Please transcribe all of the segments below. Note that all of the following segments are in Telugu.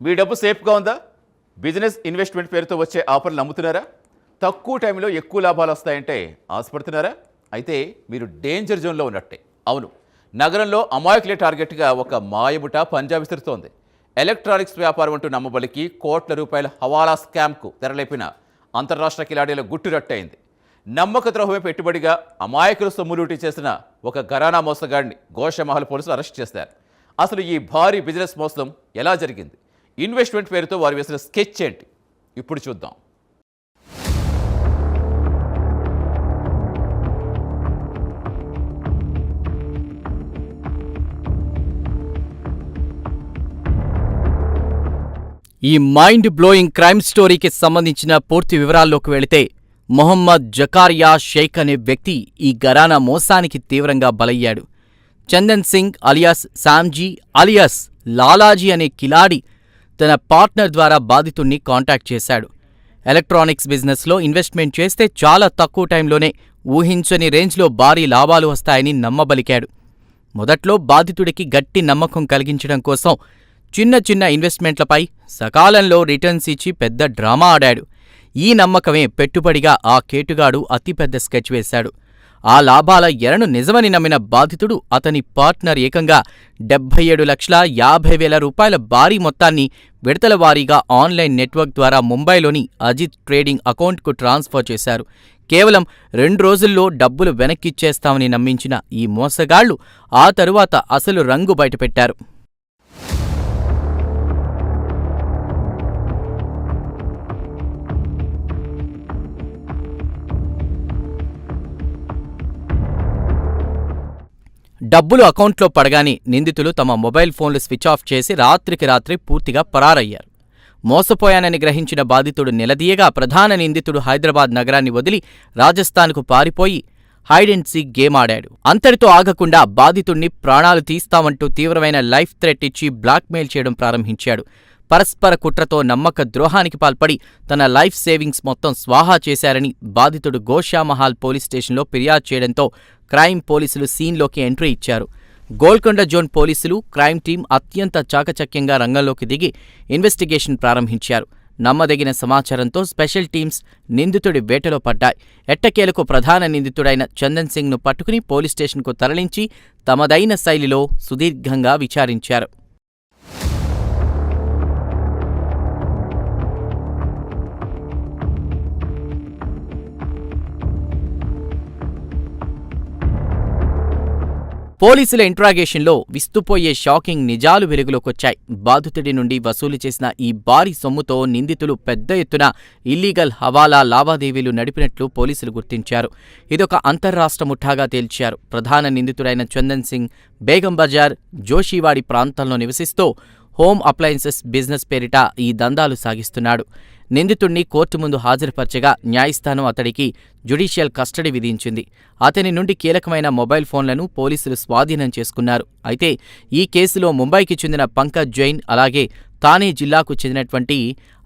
మీ డబ్బు సేఫ్గా ఉందా? బిజినెస్ ఇన్వెస్ట్మెంట్ పేరుతో వచ్చే ఆఫర్లు నమ్ముతున్నారా? తక్కువ టైంలో ఎక్కువ లాభాలు వస్తాయంటే ఆశపడుతున్నారా? అయితే మీరు డేంజర్ జోన్లో ఉన్నట్టే. అవును, నగరంలో అమాయకులే టార్గెట్గా ఒక మాయముఠ పంజా విసురుతోంది. ఎలక్ట్రానిక్స్ వ్యాపారం అంటూ నమ్మబలికి కోట్ల రూపాయల హవాలా స్కామ్కు తెరలేపిన అంతర్రాష్ట్ర కిలాడీల గుట్టురట్టయింది. నమ్మక ద్రోహమే పెట్టుబడిగా అమాయకులు సొమ్ములూటీ చేసిన ఒక ఘరానా మోసగాడిని గోషామహల్ పోలీసులు అరెస్ట్ చేశారు. అసలు ఈ భారీ బిజినెస్ మోసం ఎలా జరిగింది? ఇన్వెస్ట్మెంట్ పేరుతో వారు వేసిన స్కెచ్ ఏంటి? ఇప్పుడు చూద్దాం. ఈ మైండ్ బ్లోయింగ్ క్రైమ్ స్టోరీకి సంబంధించిన పూర్తి వివరాల్లోకి వెళితే, మొహమ్మద్ జకారియా షేక్ అనే వ్యక్తి ఈ ఘరానా మోసానికి తీవ్రంగా బలయ్యాడు. చందన్ సింగ్ అలియాస్ శామ్జీ అలియాస్ లాలాజీ అనే కిలాడి తన పార్ట్నర్ ద్వారా బాధితుణ్ణి కాంటాక్ట్ చేశాడు. ఎలక్ట్రానిక్స్ బిజినెస్లో ఇన్వెస్ట్మెంట్ చేస్తే చాలా తక్కువ టైంలోనే ఊహించని రేంజ్లో భారీ లాభాలు వస్తాయని నమ్మబలికాడు. మొదట్లో బాధితుడికి గట్టి నమ్మకం కలిగించడం కోసం చిన్న చిన్న ఇన్వెస్ట్మెంట్లపై సకాలంలో రిటర్న్స్ ఇచ్చి పెద్ద డ్రామా ఆడాడు. ఈ నమ్మకమే పెట్టుబడిగా ఆ కేటుగాడు అతిపెద్ద స్కెచ్ వేశాడు. ఆ లాభాల ఎరను నిజమని నమ్మిన బాధితుడు అతని పార్ట్నర్ ఏకంగా 77,50,000 రూపాయల భారీ మొత్తాన్ని విడతల వారీగా ఆన్లైన్ నెట్వర్క్ ద్వారా ముంబైలోని అజిత్ ట్రేడింగ్ అకౌంట్కు ట్రాన్స్ఫర్ చేశారు. కేవలం 2 రోజుల్లో డబ్బులు వెనక్కిచ్చేస్తామని నమ్మించిన ఈ మోసగాళ్లు ఆ తరువాత అసలు రంగు బయటపెట్టారు. డబ్బులు అకౌంట్లో పడగానే నిందితులు తమ మొబైల్ ఫోన్లు స్విచ్ ఆఫ్ చేసి రాత్రికి రాత్రి పూర్తిగా పరారయ్యారు. మోసపోయానని గ్రహించిన బాధితుడు నిలదీయగా ప్రధాన నిందితుడు హైదరాబాద్ నగరాన్ని వదిలి రాజస్థాన్కు పారిపోయి హైడ్ అండ్ సీక్ గేమ్ ఆడాడు. అంతటితో ఆగకుండా బాధితుణ్ణి ప్రాణాలు తీస్తామంటూ తీవ్రమైన లైఫ్ థ్రెట్ ఇచ్చి బ్లాక్మెయిల్ చేయడం ప్రారంభించాడు. పరస్పర కుట్రతో నమ్మక ద్రోహానికి పాల్పడి తన లైఫ్ సేవింగ్స్ మొత్తం స్వాహా చేశారని బాధితుడు గోషామహల్ పోలీస్ స్టేషన్లో ఫిర్యాదు చేయడంతో క్రైమ్ పోలీసులు సీన్లోకి ఎంట్రీ ఇచ్చారు. గోల్కొండ జోన్ పోలీసులు, క్రైమ్ టీం అత్యంత చాకచక్యంగా రంగంలోకి దిగి ఇన్వెస్టిగేషన్ ప్రారంభించారు. నమ్మదగిన సమాచారంతో స్పెషల్ టీమ్స్ నిందితుడి వేటలో పడ్డాయి. ఎట్టకేలకు ప్రధాన నిందితుడైన చందన్ సింగ్ను పట్టుకుని పోలీస్ స్టేషన్కు తరలించి తమదైన శైలిలో సుదీర్ఘంగా విచారించారు. పోలీసుల ఇంట్రాగేషన్లో విస్తుపోయే షాకింగ్ నిజాలు వెలుగులోకొచ్చాయి. బాధితుడి నుండి వసూలు చేసిన ఈ భారీ సొమ్ముతో నిందితులు పెద్ద ఎత్తున ఇల్లీగల్ హవాలా లావాదేవీలు నడిపినట్లు పోలీసులు గుర్తించారు. ఇదొక అంతర్రాష్ట్ర ముఠాగా తేల్చారు. ప్రధాన నిందితుడైన చందన్ సింగ్ బేగం బజార్, జోషివాడి ప్రాంతాల్లో నివసిస్తూ హోమ్ అప్లయన్సెస్ బిజినెస్ పేరిట ఈ దందాలు సాగిస్తున్నాడు. నిందితుణ్ణి కోర్టు ముందు హాజరుపరచగా న్యాయస్థానం అతడికి జ్యుడిషియల్ కస్టడీ విధించింది. అతని నుండి కీలకమైన మొబైల్ ఫోన్లను పోలీసులు స్వాధీనం చేసుకున్నారు. అయితే ఈ కేసులో ముంబైకి చెందిన పంకజ్ జైన్, అలాగే థానే జిల్లాకు చెందినటువంటి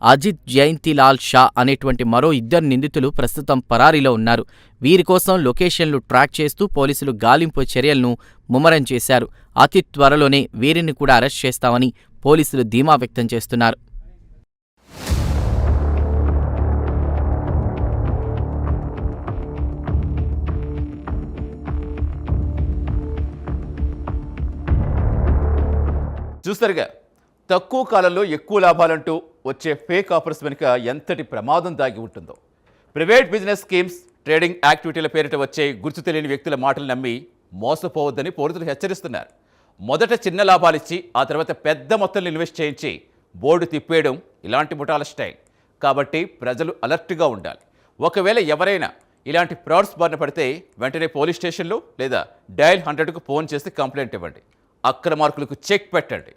అజిత్ జయంతిలాల్ షా అనేటువంటి మరో 2 నిందితులు ప్రస్తుతం పరారీలో ఉన్నారు. వీరి కోసం లొకేషన్లు ట్రాక్ చేస్తూ పోలీసులు గాలింపు చర్యలను ముమ్మరం చేశారు. అతి త్వరలోనే వీరిని కూడా అరెస్ట్ చేస్తామని పోలీసులు ధీమా వ్యక్తం చేస్తున్నారు. చూస్తారుగా, తక్కువ కాలంలో ఎక్కువ లాభాలంటూ వచ్చే ఫేక్ ఆఫర్స్ వెనుక ఎంతటి ప్రమాదం దాగి ఉంటుందో. ప్రైవేట్ బిజినెస్ స్కీమ్స్, ట్రేడింగ్ యాక్టివిటీల పేరిట వచ్చే గుర్తు తెలియని వ్యక్తుల మాటలు నమ్మి మోసపోవద్దని పోలీసులు హెచ్చరిస్తున్నారు. మొదట చిన్న లాభాలిచ్చి ఆ తర్వాత పెద్ద మొత్తంలో ఇన్వెస్ట్ చేయించి బోర్డు తిప్పేయడం ఇలాంటి ముఠాల స్టైల్. కాబట్టి ప్రజలు అలర్ట్గా ఉండాలి. ఒకవేళ ఎవరైనా ఇలాంటి ఫ్రాడ్స్ బారిన పడితే వెంటనే పోలీస్ స్టేషన్లో లేదా డయల్ 100కు ఫోన్ చేసి కంప్లైంట్ ఇవ్వండి. అక్రమార్కులకు చెక్ పెట్టండి.